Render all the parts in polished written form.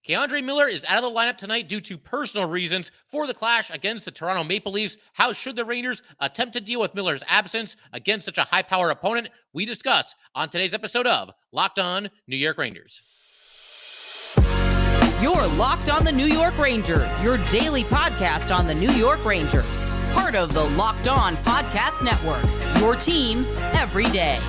Keandre Miller is out of the lineup tonight due to personal reasons for the clash against the Toronto Maple Leafs. How should the Rangers attempt to deal with Miller's absence against such a high-powered opponent? We discuss on today's episode of Locked On New York Rangers. You're Locked On the New York Rangers, your daily podcast on the New York Rangers. Part of the Locked On Podcast Network, your team every day.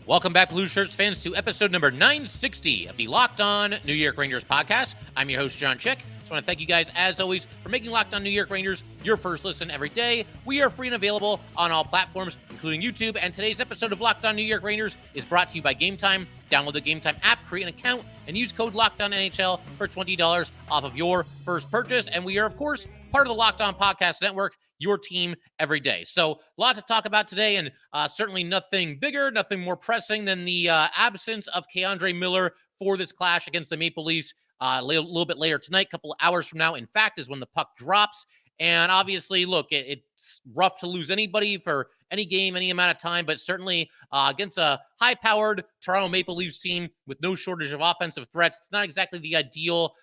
Welcome back, Blue Shirts fans, to episode number 960 of the Locked On New York Rangers podcast. I'm your host, John Chick. Just want to thank you guys, as always, for making Locked On New York Rangers your first listen every day. We are free and available on all platforms, including YouTube, and today's episode of Locked On New York Rangers is brought to you by Game Time. Download the Game Time app, create an account, and use code LOCKEDONNHL for $20 off of your first purchase. And we are, of course, part of the Locked On Podcast Network, your team every day. So a lot to talk about today, and certainly nothing bigger, nothing more pressing than the absence of Keandre Miller for this clash against the Maple Leafs a little bit later tonight, a couple of hours from now, in fact, is when the puck drops. And obviously, look, it's rough to lose anybody for any game, any amount of time, but certainly against a high-powered Toronto Maple Leafs team with no shortage of offensive threats, it's not exactly the ideal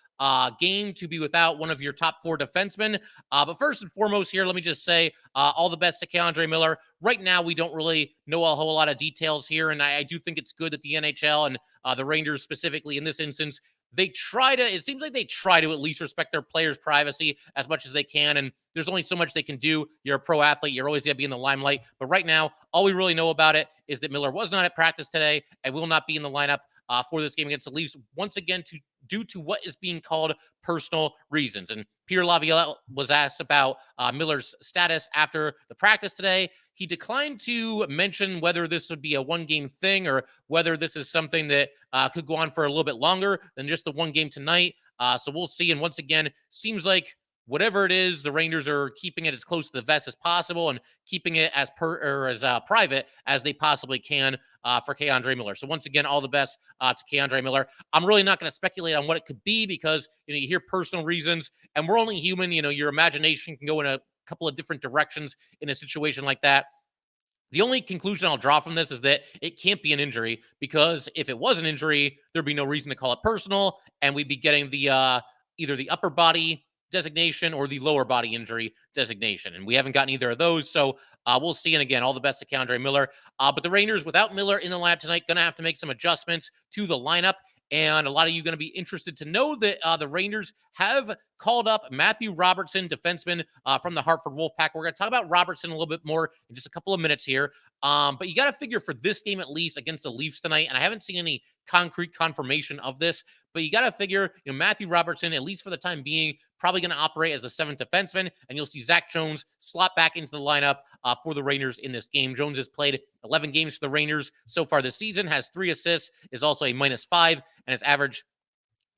game to be without one of your top four defensemen. But first and foremost here, let me just say all the best to Keandre Miller. Right now, we don't really know a whole lot of details here, and I do think it's good that the NHL and the Rangers specifically in this instance, it seems like they try to at least respect their players' privacy as much as they can, and there's only so much they can do. You're a pro athlete. You're always going to be in the limelight. But right now, all we really know about it is that Miller was not at practice today and will not be in the lineup for this game against the Leafs, once again, due to what is being called personal reasons. And Peter Laviolette was asked about Miller's status after the practice today. He declined to mention whether this would be a one-game thing or whether this is something that could go on for a little bit longer than just the one game tonight. So we'll see. And once again, seems like whatever it is, the Rangers are keeping it as close to the vest as possible and keeping it as private as they possibly can for Keandre Miller. So once again, all the best to Keandre Miller. I'm really not going to speculate on what it could be because you hear personal reasons, and we're only human. Your imagination can go in a couple of different directions in a situation like that. The only conclusion I'll draw from this is that it can't be an injury, because if it was an injury, there'd be no reason to call it personal, and we'd be getting the either the upper body designation or the lower body injury designation. And we haven't gotten either of those. So we'll see. And again, all the best to Keandre Miller. But the Rangers, without Miller in the lineup tonight, going to have to make some adjustments to the lineup. And a lot of you going to be interested to know that the Rangers have called up Matthew Robertson, defenseman from the Hartford Wolf Pack. We're going to talk about Robertson a little bit more in just a couple of minutes here. But you got to figure for this game, at least against the Leafs tonight, and I haven't seen any concrete confirmation of this, but you got to figure, Matthew Robertson, at least for the time being, probably going to operate as a seventh defenseman, and you'll see Zach Jones slot back into the lineup for the Rangers in this game. Jones has played 11 games for the Rangers so far this season, has 3 assists, is also a -5, and has averaged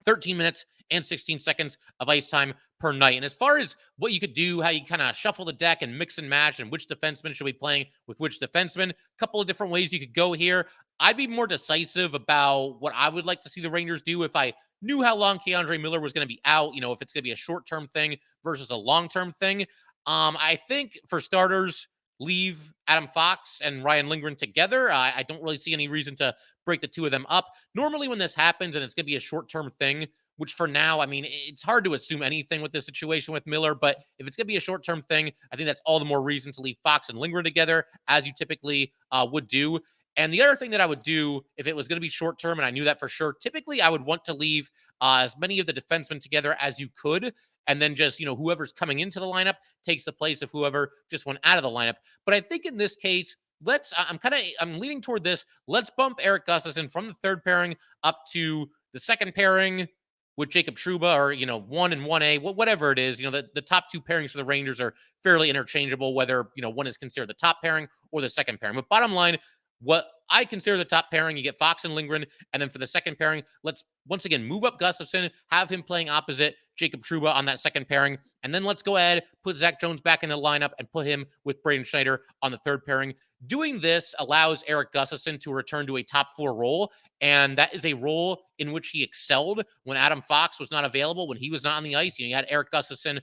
13 minutes and 16 seconds of ice time per night. And as far as what you could do, how you kind of shuffle the deck and mix and match and which defenseman should be playing with which defenseman, a couple of different ways you could go here. I'd be more decisive about what I would like to see the Rangers do if I knew how long Keandre Miller was going to be out, if it's going to be a short-term thing versus a long-term thing. I think for starters, leave Adam Fox and Ryan Lindgren together. I don't really see any reason to break the two of them up. Normally when this happens and it's going to be a short-term thing, which for now, it's hard to assume anything with this situation with Miller, but if it's going to be a short-term thing, I think that's all the more reason to leave Fox and Lindgren together, as you typically would do. And the other thing that I would do if it was going to be short-term, and I knew that for sure, typically I would want to leave as many of the defensemen together as you could, and then just, whoever's coming into the lineup takes the place of whoever just went out of the lineup. But I think in this case, I'm leaning toward this. Let's bump Erik Gustafsson from the third pairing up to the second pairing with Jacob Trouba, or, 1 and 1A, whatever it is. The top two pairings for the Rangers are fairly interchangeable, whether, one is considered the top pairing or the second pairing. But bottom line, what I consider the top pairing, you get Fox and Lindgren, and then for the second pairing, let's once again move up Gustafsson, have him playing opposite Jacob Trouba on that second pairing. And then let's go ahead, put Zach Jones back in the lineup and put him with Braden Schneider on the third pairing. Doing this allows Erik Gustafsson to return to a top 4 role, and that is a role in which he excelled when Adam Fox was not available, when he was not on the ice. You had Erik Gustafsson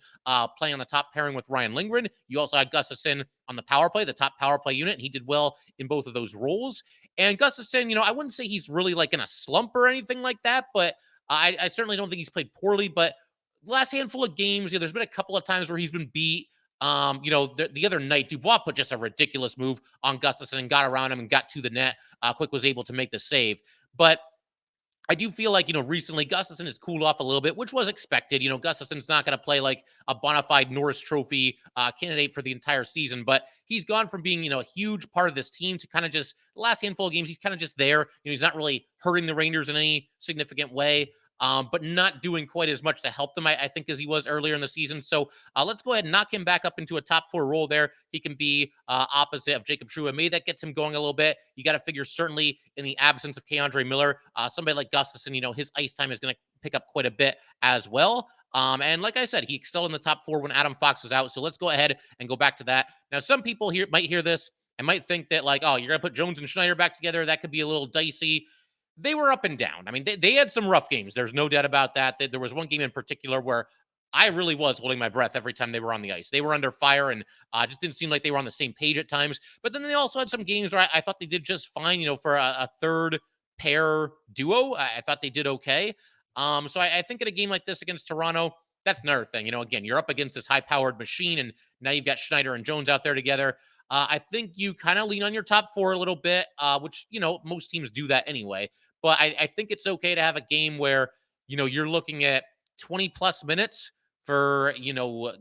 playing on the top pairing with Ryan Lindgren. You also had Gustafsson on the power play, the top power play unit, and he did well in both of those roles. And Gustafsson, I wouldn't say he's really like in a slump or anything like that, but I certainly don't think he's played poorly. But the last handful of games, there's been a couple of times where he's been beat. The other night, Dubois put just a ridiculous move on Gustafsson and got around him and got to the net. Quick was able to make the save. But I do feel like, recently Gustafsson has cooled off a little bit, which was expected. Gustafsson's not going to play like a bona fide Norris Trophy candidate for the entire season, but he's gone from being, a huge part of this team to kind of just the last handful of games, he's kind of just there. He's not really hurting the Rangers in any significant way. But not doing quite as much to help them, I think, as he was earlier in the season. So let's go ahead and knock him back up into a top 4 role there. He can be opposite of Jacob Trouba. Maybe that gets him going a little bit. You got to figure, certainly in the absence of Keandre Miller, somebody like Gustafsson, his ice time is going to pick up quite a bit as well. And like I said, he excelled in the top 4 when Adam Fox was out. So let's go ahead and go back to that. Now, some people here might hear this and might think that, like, oh, you're going to put Jones and Schneider back together. That could be a little dicey. They were up and down. I mean, they had some rough games. There's no doubt about that. There was one game in particular where I really was holding my breath every time they were on the ice. They were under fire and just didn't seem like they were on the same page at times. But then they also had some games where I thought they did just fine, for a third pair duo. I thought they did okay. So I think in a game like this against Toronto, that's another thing. Again, you're up against this high-powered machine, and now you've got Schneider and Jones out there together. I think you kind of lean on your top 4 a little bit, which, most teams do that anyway. But I think it's okay to have a game where, you're looking at 20-plus minutes for,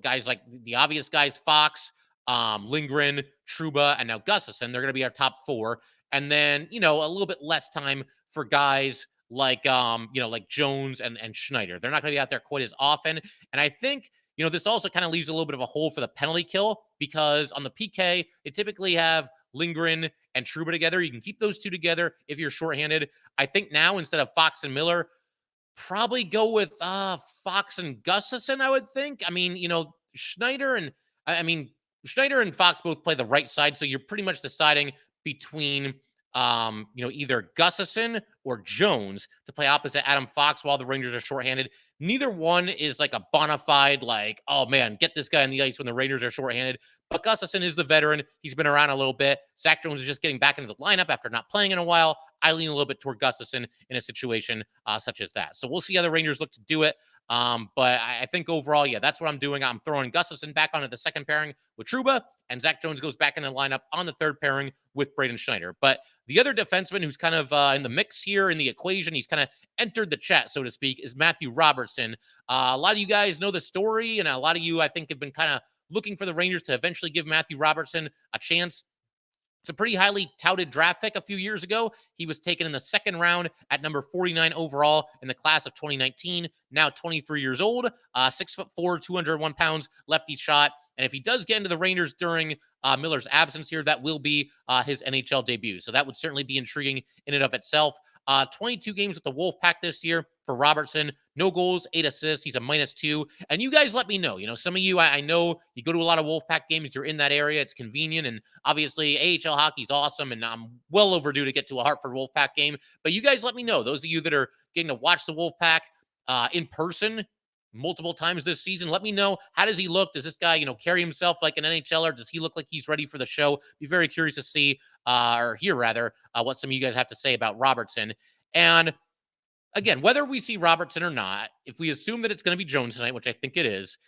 guys like the obvious guys, Fox, Lindgren, Trouba, and now Gustafsson. They're going to be our top 4. And then, a little bit less time for guys like, like Jones and Schneider. They're not going to be out there quite as often. And I think, this also kind of leaves a little bit of a hole for the penalty kill, because on the PK, they typically have Lindgren and Trouba together. You can keep those two together if you're shorthanded. I think now, instead of Fox and Miller, probably go with Fox and Gustafsson, I would think. I mean, Schneider and Fox both play the right side, so you're pretty much deciding between either Gustafsson or Jones to play opposite Adam Fox while the Rangers are shorthanded. Neither one is like a bona fide, like, oh man, get this guy on the ice when the Rangers are shorthanded. But Gustafsson is the veteran. He's been around a little bit. Zach Jones is just getting back into the lineup after not playing in a while. I lean a little bit toward Gustafsson in a situation such as that. So we'll see how the Rangers look to do it. But I think overall, yeah, that's what I'm doing. I'm throwing Gustafsson back onto the second pairing with Trouba, and Zach Jones goes back in the lineup on the third pairing with Braden Schneider. But the other defenseman who's kind of in the mix here in the equation, he's kind of entered the chat, so to speak, is Matthew Robertson. A lot of you guys know the story, and a lot of you, I think, have been kind of looking for the Rangers to eventually give Matthew Robertson a chance. It's a pretty highly touted draft pick a few years ago. He was taken in the second round at number 49 overall in the class of 2019. Now 23 years old, 6'4", 201 pounds, lefty shot. And if he does get into the Rangers during Miller's absence here, that will be his NHL debut. So that would certainly be intriguing in and of itself. 22 games with the Wolf Pack this year for Robertson. No goals, 8 assists. He's a -2. And you guys let me know. Some of you, I know you go to a lot of Wolf Pack games. You're in that area. It's convenient. And obviously, AHL hockey's awesome. And I'm well overdue to get to a Hartford Wolf Pack game. But you guys let me know. Those of you that are getting to watch the Wolf Pack in person multiple times this season, let me know, how does he look? Does this guy, carry himself like an NHLer? Does he look like he's ready for the show? Be very curious to see, or hear rather, what some of you guys have to say about Robertson. And again, whether we see Robertson or not, if we assume that it's going to be Jones tonight, which I think it is,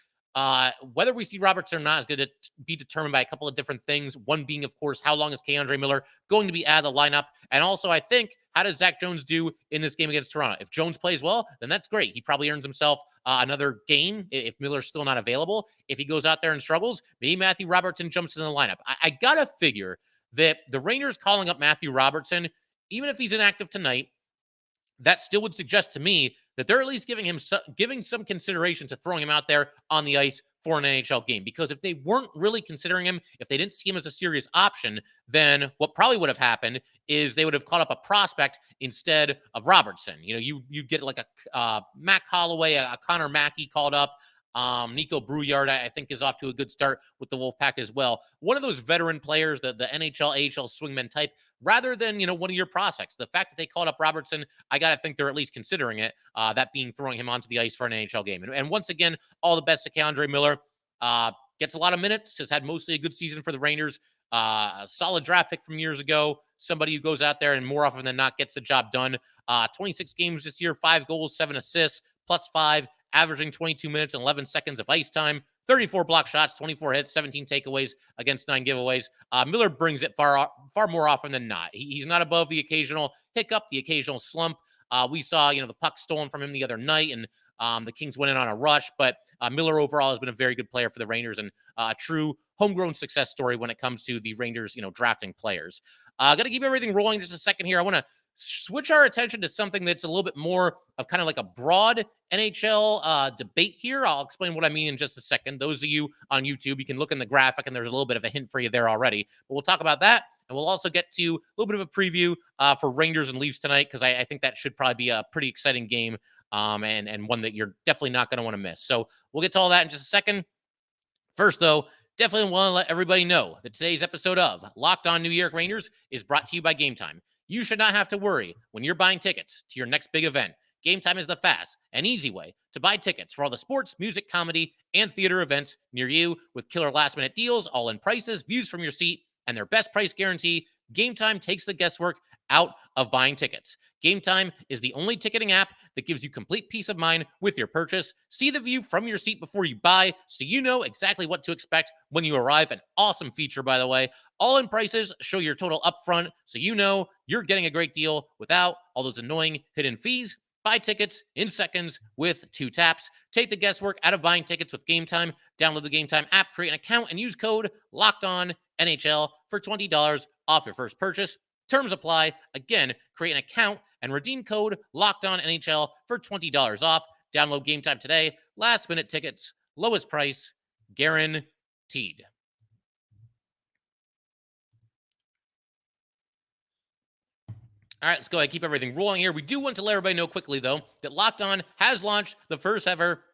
whether we see Robertson or not is going to be determined by a couple of different things. One being, of course, how long is Keandre Miller going to be out of the lineup? And also, I think, how does Zach Jones do in this game against Toronto? If Jones plays well, then that's great. He probably earns himself another game if Miller's still not available. If he goes out there and struggles, maybe Matthew Robertson jumps in the lineup. I got to figure that the Rangers calling up Matthew Robertson, even if he's inactive tonight, that still would suggest to me that they're at least giving some consideration to throwing him out there on the ice for an NHL game. Because if they weren't really considering him, if they didn't see him as a serious option, then what probably would have happened is they would have caught up a prospect instead of Robertson. You get like a Mac Holloway, a Connor Mackey called up. Nico Brouillard, I think, is off to a good start with the Wolfpack as well. One of those veteran players, the NHL, AHL swingman type, rather than, one of your prospects. The fact that they called up Robertson, I got to think they're at least considering it, that being throwing him onto the ice for an NHL game. And once again, all the best to Keandre Miller. Gets a lot of minutes, has had mostly a good season for the Rangers. A solid draft pick from years ago. Somebody who goes out there and more often than not gets the job done. 26 games this year, 5 goals, 7 assists, +5, averaging 22 minutes and 11 seconds of ice time, 34 block shots, 24 hits, 17 takeaways against 9 giveaways. Miller brings it far more often than not. He's not above the occasional hiccup, the occasional slump. We saw, the puck stolen from him the other night, and the Kings went in on a rush. But Miller overall has been a very good player for the Rangers and a true homegrown success story when it comes to the Rangers, drafting players. Got to keep everything rolling just a second here. I want to switch our attention to something that's a little bit more of kind of like a broad NHL debate here. I'll explain what I mean in just a second. Those of you on YouTube, you can look in the graphic and there's a little bit of a hint for you there already. But we'll talk about that. And we'll also get to a little bit of a preview for Rangers and Leafs tonight, because I think that should probably be a pretty exciting game and one that you're definitely not going to want to miss. So we'll get to all that in just a second. First, though, definitely want to let everybody know that today's episode of Locked On New York Rangers is brought to you by Game Time. You should not have to worry when you're buying tickets to your next big event. Game Time is the fast and easy way to buy tickets for all the sports, music, comedy, and theater events near you with killer last-minute deals, all-in prices, views from your seat, and their best price guarantee. Game Time takes the guesswork out of buying tickets. Game Time is the only ticketing app that gives you complete peace of mind with your purchase. See the view from your seat before you buy, so you know exactly what to expect when you arrive. An awesome feature, by the way. All-in prices show your total upfront, so you know you're getting a great deal without all those annoying hidden fees. Buy tickets in seconds with 2 taps. Take the guesswork out of buying tickets with Game Time. Download the Game Time app, create an account, and use code LOCKEDONNHL for $20 off your first purchase. Terms apply. Again, create an account and redeem code LOCKEDONNHL for $20 off. Download Game Time today. Last minute tickets, lowest price, guaranteed. All right, let's go ahead and keep everything rolling here. We do want to let everybody know quickly, though, that Locked On has launched the first ever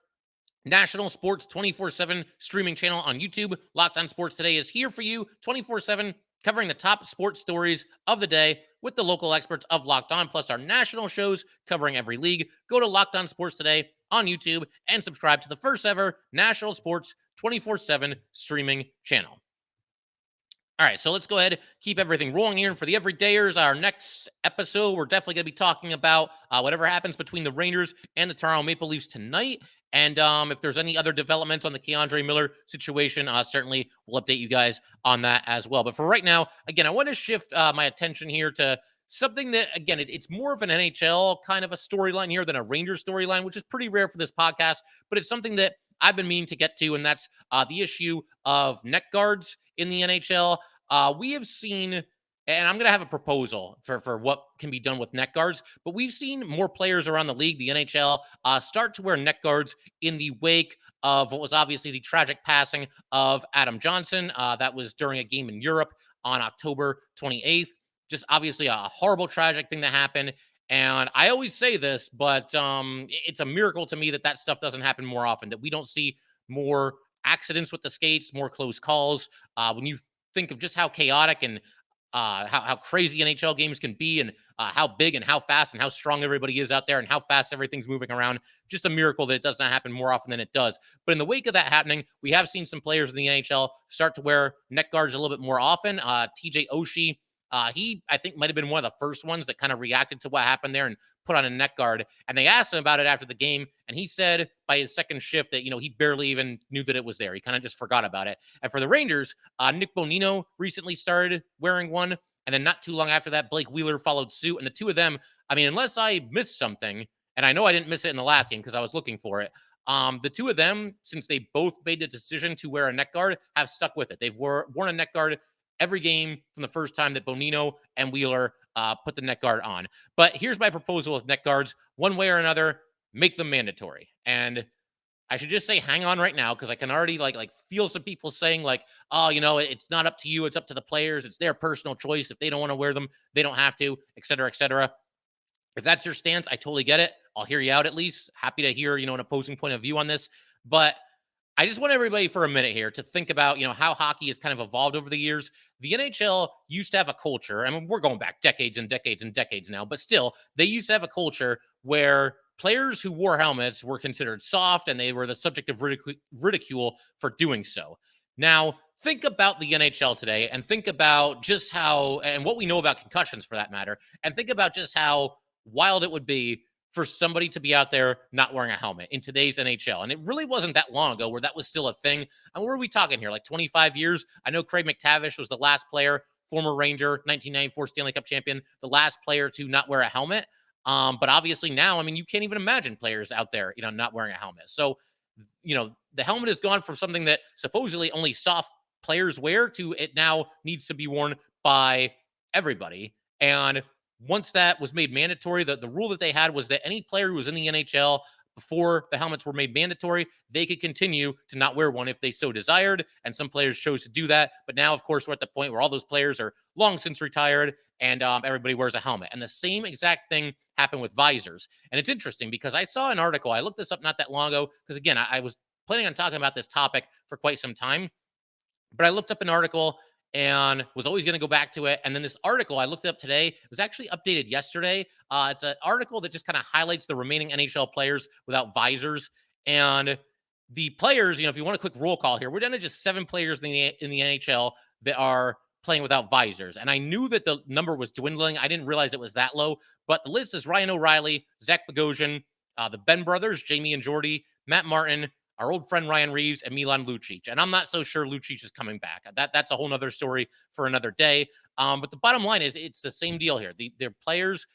national sports 24/7 streaming channel on YouTube. Locked On Sports Today is here for you 24/7, covering the top sports stories of the day with the local experts of Locked On, plus our national shows covering every league. Go to Locked On Sports Today on YouTube and subscribe to the first ever national sports 24/7 streaming channel. All right, so let's go ahead and keep everything rolling here. And for the everydayers, our next episode, we're definitely going to be talking about whatever happens between the Rangers and the Toronto Maple Leafs tonight. And if there's any other developments on the Keandre Miller situation, certainly we'll update you guys on that as well. But for right now, again, I want to shift my attention here to something that, again, it's more of an NHL kind of a storyline here than a Rangers storyline, which is pretty rare for this podcast. But it's something that I've been meaning to get to, and that's the issue of neck guards in the NHL. We have seen, and I'm going to have a proposal for what can be done with neck guards, but we've seen more players around the league, the NHL, start to wear neck guards in the wake of what was obviously the tragic passing of Adam Johnson. That was during a game in Europe on October 28th. Just obviously a horrible, tragic thing that happened. And I always say this, but it's a miracle to me that stuff doesn't happen more often, that we don't see more accidents with the skates, more close calls. When you think of just how chaotic and how crazy NHL games can be, and how big and how fast and how strong everybody is out there and how fast everything's moving around, just a miracle that it does not happen more often than it does. But in the wake of that happening, we have seen some players in the NHL start to wear neck guards a little bit more often. TJ Oshie, he, I think, might have been one of the first ones that kind of reacted to what happened there and put on a neck guard. And they asked him about it after the game, and he said by his second shift that, he barely even knew that it was there. He kind of just forgot about it. And for the Rangers, Nick Bonino recently started wearing one, and then not too long after that, Blake Wheeler followed suit. And the two of them, I mean, unless I missed something, and I know I didn't miss it in the last game because I was looking for it, the two of them, since they both made the decision to wear a neck guard, have stuck with it. They've worn a neck guard every game from the first time that Bonino and Wheeler put the neck guard on. But here's my proposal with neck guards. One way or another, make them mandatory. And I should just say hang on right now because I can already like feel some people saying like, oh, it's not up to you, it's up to the players, it's their personal choice. If they don't want to wear them, they don't have to, et cetera, et cetera. If that's your stance, I totally get it. I'll hear you out at least. Happy to hear, an opposing point of view on this. But I just want everybody for a minute here to think about, how hockey has kind of evolved over the years. The NHL used to have a culture. I mean, we're going back decades and decades and decades now, but still, they used to have a culture where players who wore helmets were considered soft and they were the subject of ridicule for doing so. Now, think about the NHL today and think about just how, and what we know about concussions for that matter, and think about just how wild it would be for somebody to be out there not wearing a helmet in today's NHL. And it really wasn't that long ago where that was still a thing. And where are we talking here? Like 25 years? I know Craig McTavish was the last player, former Ranger, 1994 Stanley Cup champion, the last player to not wear a helmet. But obviously now, I mean, you can't even imagine players out there, not wearing a helmet. So, the helmet has gone from something that supposedly only soft players wear to it now needs to be worn by everybody. And once that was made mandatory, the rule that they had was that any player who was in the NHL before the helmets were made mandatory, they could continue to not wear one if they so desired. And some players chose to do that. But now, of course, we're at the point where all those players are long since retired and everybody wears a helmet. And the same exact thing happened with visors. And it's interesting because I saw an article. I looked this up not that long ago because, again, I was planning on talking about this topic for quite some time. But I looked up an article and was always going to go back to it. And then this article I looked up today was actually updated yesterday. It's an article that just kind of highlights the remaining NHL players without visors. And the players, if you want a quick roll call here, we're down to just 7 players in the NHL that are playing without visors. And I knew that the number was dwindling. I didn't realize it was that low. But the list is Ryan O'Reilly, Zach Bogosian, the Ben brothers, Jamie and Jordy, Matt Martin, our old friend Ryan Reeves, and Milan Lucic. And I'm not so sure Lucic is coming back. That's a whole nother story for another day. But the bottom line is it's the same deal here. Their players,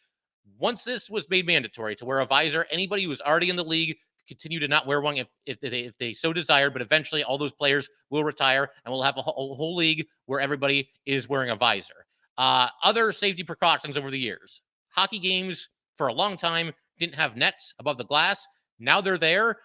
once this was made mandatory to wear a visor, anybody who was already in the league continue to not wear one if they so desired. But eventually all those players will retire and we'll have a whole league where everybody is wearing a visor. Other safety precautions over the years. Hockey games for a long time didn't have nets above the glass. Now they're there.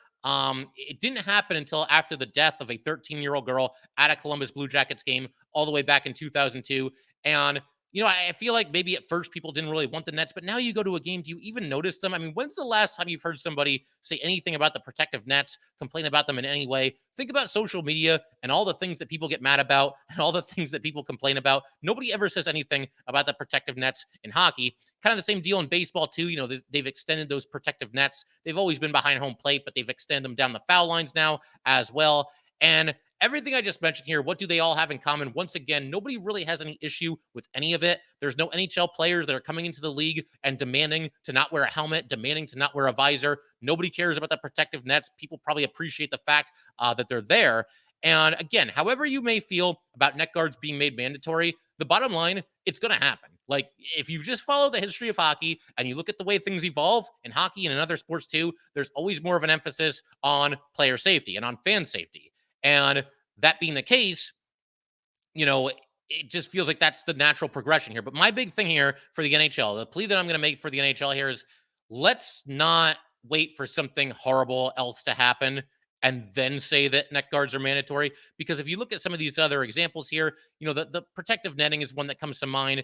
It didn't happen until after the death of a 13-year-old girl at a Columbus Blue Jackets game all the way back in 2002. And, I feel like maybe at first people didn't really want the nets, but now you go to a game, do you even notice them? I mean, when's the last time you've heard somebody say anything about the protective nets, complain about them in any way? Think about social media and all the things that people get mad about and all the things that people complain about. Nobody ever says anything about the protective nets in hockey. Kind of the same deal in baseball, too. They've extended those protective nets. They've always been behind home plate, but they've extended them down the foul lines now as well. And everything I just mentioned here, what do they all have in common? Once again, nobody really has any issue with any of it. There's no NHL players that are coming into the league and demanding to not wear a helmet, demanding to not wear a visor. Nobody cares about the protective nets. People probably appreciate the fact that they're there. And again, however you may feel about neck guards being made mandatory, the bottom line, it's going to happen. Like, if you just follow the history of hockey and you look at the way things evolve in hockey and in other sports too, there's always more of an emphasis on player safety and on fan safety. And that being the case, it just feels like that's the natural progression here. But my big thing here for the NHL, the plea that I'm going to make for the NHL here is let's not wait for something horrible else to happen and then say that neck guards are mandatory. Because if you look at some of these other examples here, the protective netting is one that comes to mind.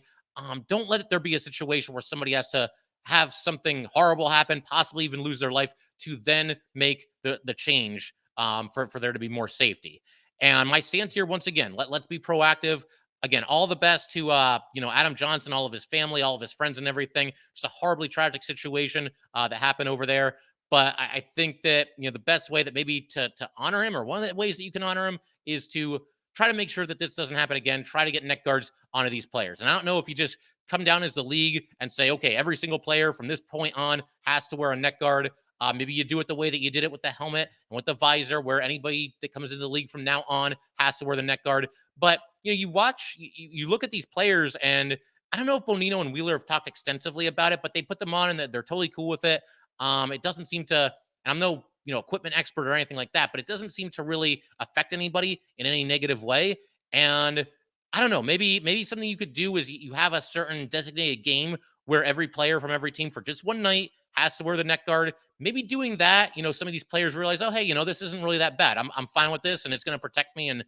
Don't let there be a situation where somebody has to have something horrible happen, possibly even lose their life, to then make the change for there to be more safety. And my stance here, once again, let's be proactive. Again, all the best to Adam Johnson, all of his family, all of his friends, and everything. It's a horribly tragic situation that happened over there. But I think that the best way that maybe to honor him, or one of the ways that you can honor him, is to try to make sure that this doesn't happen again. Try to get neck guards onto these players. And I don't know if you just come down as the league and say, okay, every single player from this point on has to wear a neck guard. Maybe you do it the way that you did it with the helmet and with the visor, where anybody that comes into the league from now on has to wear the neck guard. But, you watch, you look at these players, and I don't know if Bonino and Wheeler have talked extensively about it, but they put them on and they're totally cool with it. It doesn't seem to, and I'm no, equipment expert or anything like that, but it doesn't seem to really affect anybody in any negative way. And I don't know, maybe something you could do is you have a certain designated game where every player from every team for just one night has to wear the neck guard. maybe doing that, some of these players realize, oh, hey, this isn't really that bad. I'm fine with this, and it's going to protect me, and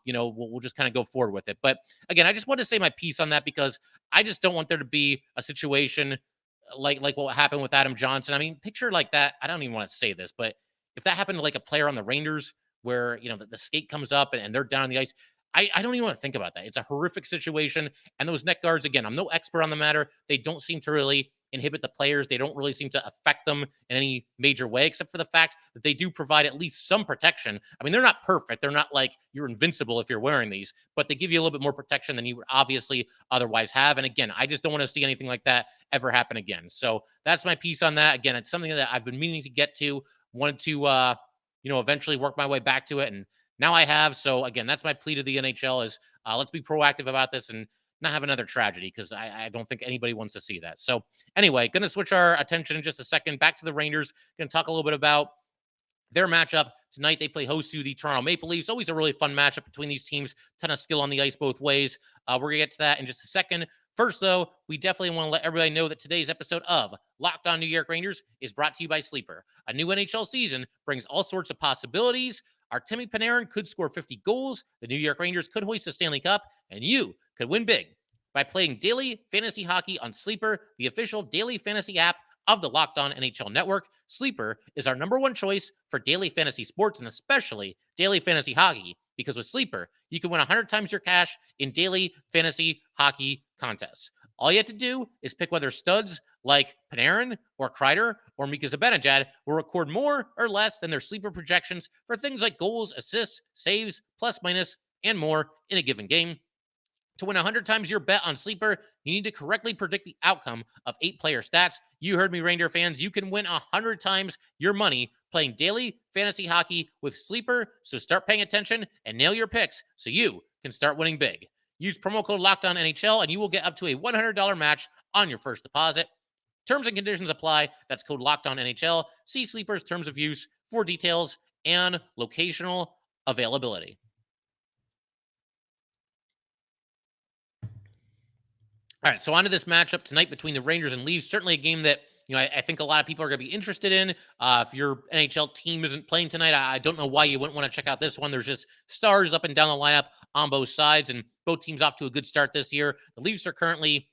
we'll just kind of go forward with it. But again, I just want to say my piece on that because I just don't want there to be a situation like what happened with Adam Johnson. I mean, picture like that. I don't even want to say this, but if that happened to like a player on the Rangers where the skate comes up and they're down on the ice, I don't even want to think about that. It's a horrific situation. And those neck guards, again, I'm no expert on the matter. They don't seem to really inhibit the players. They don't really seem to affect them in any major way, except for the fact that they do provide at least some protection. I mean, they're not perfect. They're not like you're invincible if you're wearing these, but they give you a little bit more protection than you would obviously otherwise have. And again, I just don't want to see anything like that ever happen again. So that's my piece on that. Again, it's something that I've been meaning to get to, wanted to, eventually work my way back to it. And now I have. So again, that's my plea to the NHL is let's be proactive about this and not have another tragedy, because I don't think anybody wants to see that. So anyway, going to switch our attention in just a second back to the Rangers. Going to talk a little bit about their matchup tonight. They play host to the Toronto Maple Leafs. Always a really fun matchup between these teams. Ton of skill on the ice both ways. We're going to get to that in just a second. First, though, we definitely want to let everybody know that today's episode of Locked On New York Rangers is brought to you by Sleeper. A new NHL season brings all sorts of possibilities. Artemi Panarin could score 50 goals. The New York Rangers could hoist the Stanley Cup, and you could win big by playing daily fantasy hockey on Sleeper, the official daily fantasy app of the Locked On NHL Network. Sleeper is our number one choice for daily fantasy sports, and especially daily fantasy hockey, because with Sleeper, you can win 100 times your cash in daily fantasy hockey contests. All you have to do is pick whether studs like Panarin or Kreider or Mika Zibanejad will record more or less than their Sleeper projections for things like goals, assists, saves, plus minus, and more in a given game. To win 100 times your bet on Sleeper, you need to correctly predict the outcome of 8-player stats. You heard me, Reindeer fans. You can win 100 times your money playing daily fantasy hockey with Sleeper. So start paying attention and nail your picks so you can start winning big. Use promo code LOCKEDONNHL and you will get up to a $100 match on your first deposit. Terms and conditions apply. That's code LOCKEDONNHL. See Sleeper's terms of use for details and locational availability. All right, so on to this matchup tonight between the Rangers and Leafs. Certainly a game that I think a lot of people are going to be interested in. If your NHL team isn't playing tonight, I don't know why you wouldn't want to check out this one. There's just stars up and down the lineup on both sides, and both teams off to a good start this year. The Leafs are currently,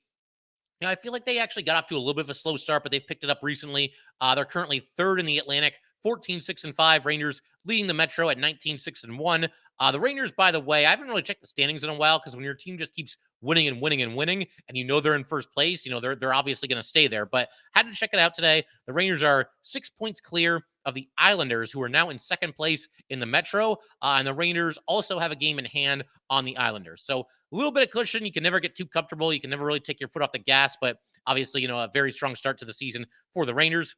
I feel like they actually got off to a little bit of a slow start, but they've picked it up recently. They're currently third in the Atlantic, 14-6-5. Rangers leading the Metro at 19-6-1. The Rangers, by the way, I haven't really checked the standings in a while, because when your team just keeps winning and winning and winning, and they're in first place, they're obviously going to stay there. But had to check it out today. The Rangers are 6 points clear of the Islanders, who are now in second place in the Metro, and the Rangers also have a game in hand on the Islanders. So a little bit of cushion. You can never get too comfortable. You can never really take your foot off the gas, but obviously, a very strong start to the season for the Rangers.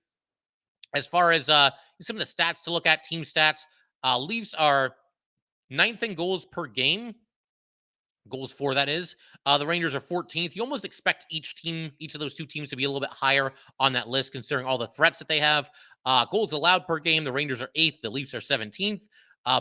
As far as some of the stats to look at, team stats, Leafs are 9th in goals per game. Goals for, that is. The Rangers are 14th. You almost expect each of those two teams to be a little bit higher on that list, considering all the threats that they have. Goals allowed per game, the Rangers are 8th. The Leafs are 17th.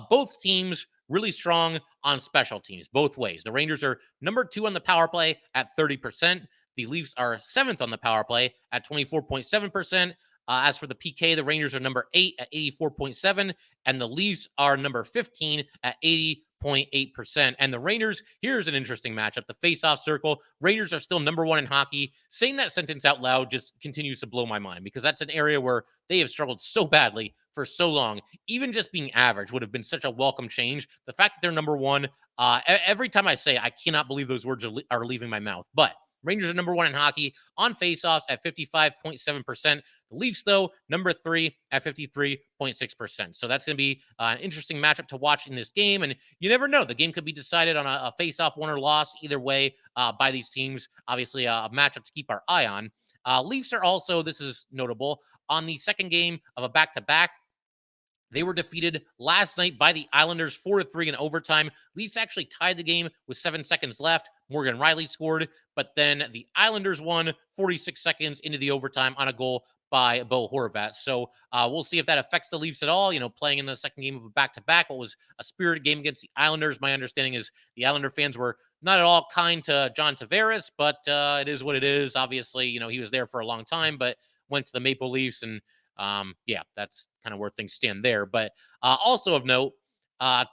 Both teams really strong on special teams, both ways. The Rangers are number 2 on the power play at 30%. The Leafs are 7th on the power play at 24.7%. As for the PK, the Rangers are number 8 at 84.7%, and the Leafs are number 15 at 80.8%. And the Rangers, here's an interesting matchup. The face-off circle, Rangers are still number 1 in hockey. Saying that sentence out loud just continues to blow my mind, because that's an area where they have struggled so badly for so long. Even just being average would have been such a welcome change. The fact that they're number 1, every time I say it, I cannot believe those words are leaving my mouth. But Rangers are number 1 in hockey on faceoffs at 55.7%. The Leafs, though, number 3 at 53.6%. So that's going to be an interesting matchup to watch in this game. And you never know. The game could be decided on a faceoff win or loss either way by these teams. Obviously, a matchup to keep our eye on. Leafs are also, this is notable, on the second game of a back-to-back. They were defeated last night by the Islanders 4-3 in overtime. Leafs actually tied the game with 7 seconds left. Morgan Riley scored, but then the Islanders won 46 seconds into the overtime on a goal by Bo Horvat. So we'll see if that affects the Leafs at all. Playing in the second game of a back-to-back, what was a spirited game against the Islanders. My understanding is the Islander fans were not at all kind to John Tavares, but it is what it is. Obviously, he was there for a long time, but went to the Maple Leafs and yeah, that's kind of where things stand there. But also of note,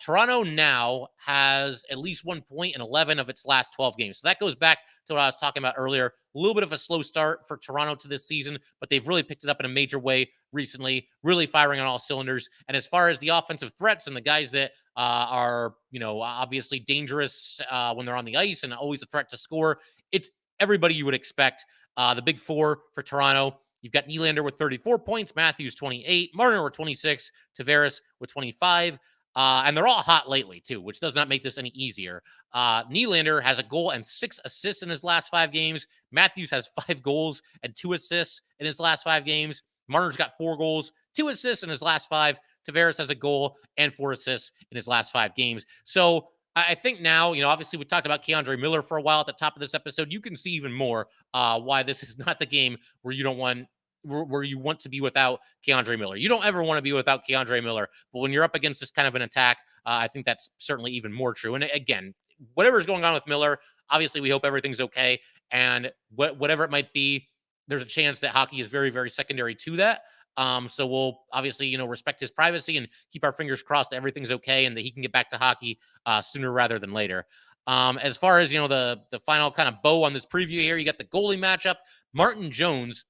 Toronto now has at least 1 point in 11 of its last 12 games. So that goes back to what I was talking about earlier. A little bit of a slow start for Toronto to this season, but they've really picked it up in a major way recently, really firing on all cylinders. And as far as the offensive threats and the guys that are, obviously dangerous when they're on the ice and always a threat to score, it's everybody you would expect. The big four for Toronto. You've got Nylander with 34 points, Matthews 28, Marner with 26, Tavares with 25. And they're all hot lately, too, which does not make this any easier. Nylander has a goal and 6 assists in his last 5 games. Matthews has 5 goals and 2 assists in his last 5 games. Marner's got 4 goals, 2 assists in his last 5. Tavares has a goal and 4 assists in his last 5 games. So I think now, obviously we talked about Keandre Miller for a while at the top of this episode. You can see even more why this is not the game where you want to be without Keandre Miller. You don't ever want to be without Keandre Miller, but when you're up against this kind of an attack, I think that's certainly even more true. And again, whatever's going on with Miller, obviously we hope everything's okay. And whatever it might be, there's a chance that hockey is very, very secondary to that. So we'll obviously, respect his privacy and keep our fingers crossed that everything's okay and that he can get back to hockey sooner rather than later. As far as, the final kind of bow on this preview here, you got the goalie matchup. Martin Jones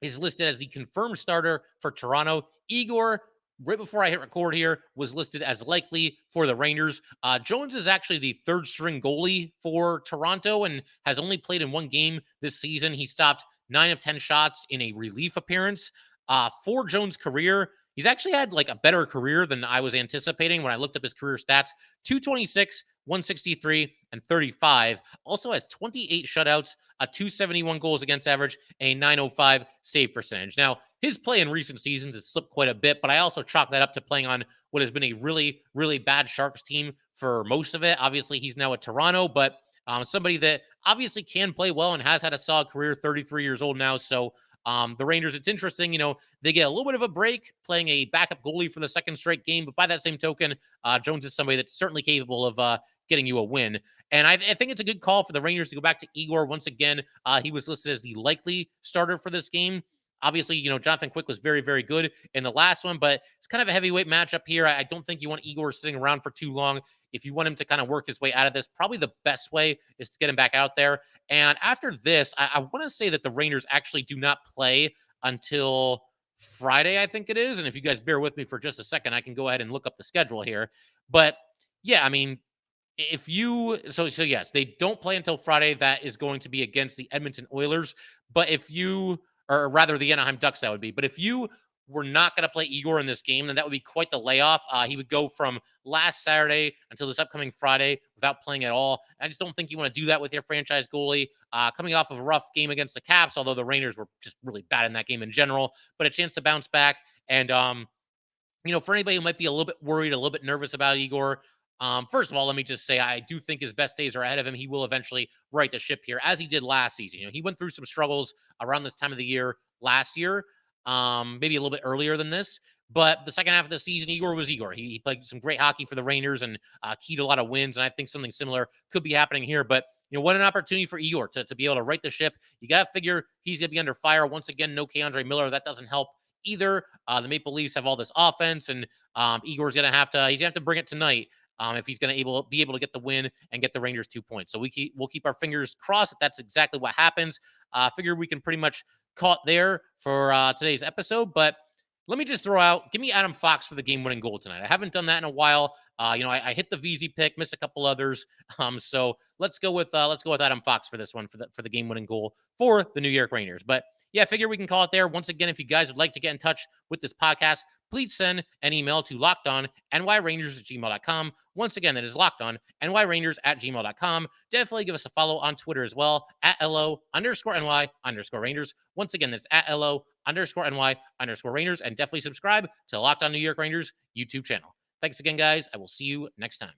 is listed as the confirmed starter for Toronto. Igor, right before I hit record here, was listed as likely for the Rangers. Jones is actually the third string goalie for Toronto and has only played in 1 game this season. He stopped 9 of 10 shots in a relief appearance. For Jones' career, he's actually had like a better career than I was anticipating when I looked up his career stats. 226, 163, and 35. Also has 28 shutouts, a 271 goals against average, and a 905 save percentage. Now, his play in recent seasons has slipped quite a bit, but I also chalk that up to playing on what has been a really, really bad Sharks team for most of it. Obviously, he's now at Toronto, but somebody that obviously can play well and has had a solid career, 33 years old now. So the Rangers, it's interesting, they get a little bit of a break playing a backup goalie for the second straight game. But by that same token, Jones is somebody that's certainly capable of getting you a win. And I think it's a good call for the Rangers to go back to Igor once again. He was listed as the likely starter for this game. Obviously, Jonathan Quick was very, very good in the last one, but it's kind of a heavyweight matchup here. I don't think you want Igor sitting around for too long. If you want him to kind of work his way out of this, probably the best way is to get him back out there. And after this, I want to say that the Rangers actually do not play until Friday, I think it is. And if you guys bear with me for just a second, I can go ahead and look up the schedule here. But yeah, I mean, so yes, they don't play until Friday. That is going to be against the Edmonton Oilers. But or rather the Anaheim Ducks, that would be. But if you were not going to play Igor in this game, then that would be quite the layoff. He would go from last Saturday until this upcoming Friday without playing at all. I just don't think you want to do that with your franchise goalie. Coming off of a rough game against the Caps, although the Rangers were just really bad in that game in general, but a chance to bounce back. And, for anybody who might be a little bit worried, a little bit nervous about Igor, first of all, let me just say, I do think his best days are ahead of him. He will eventually right the ship here, as he did last season. He went through some struggles around this time of the year last year, maybe a little bit earlier than this. But the second half of the season, Igor was Igor. He played some great hockey for the Rangers and keyed a lot of wins. And I think something similar could be happening here. But, what an opportunity for Igor to be able to right the ship. You got to figure he's going to be under fire. Once again, no Keandre Miller. That doesn't help either. The Maple Leafs have all this offense, and Igor's going to have to bring it tonight. If he's going to be able to get the win and get the Rangers 2 points. So we'll keep our fingers crossed that that's exactly what happens. Figure we can pretty much call it there for today's episode. But let me just give me Adam Fox for the game-winning goal tonight. I haven't done that in a while. I hit the VZ pick, missed a couple others. So let's go with Adam Fox for this one for the game-winning goal for the New York Rangers. But yeah, I figure we can call it there. Once again, if you guys would like to get in touch with this podcast, please send an email to lockedonnyrangers@gmail.com. Once again, that is lockedonnyrangers@gmail.com. Definitely give us a follow on Twitter as well, @LO_NY_Rangers. Once again, that's @LO_NY_Rangers. And definitely subscribe to Locked On New York Rangers YouTube channel. Thanks again, guys. I will see you next time.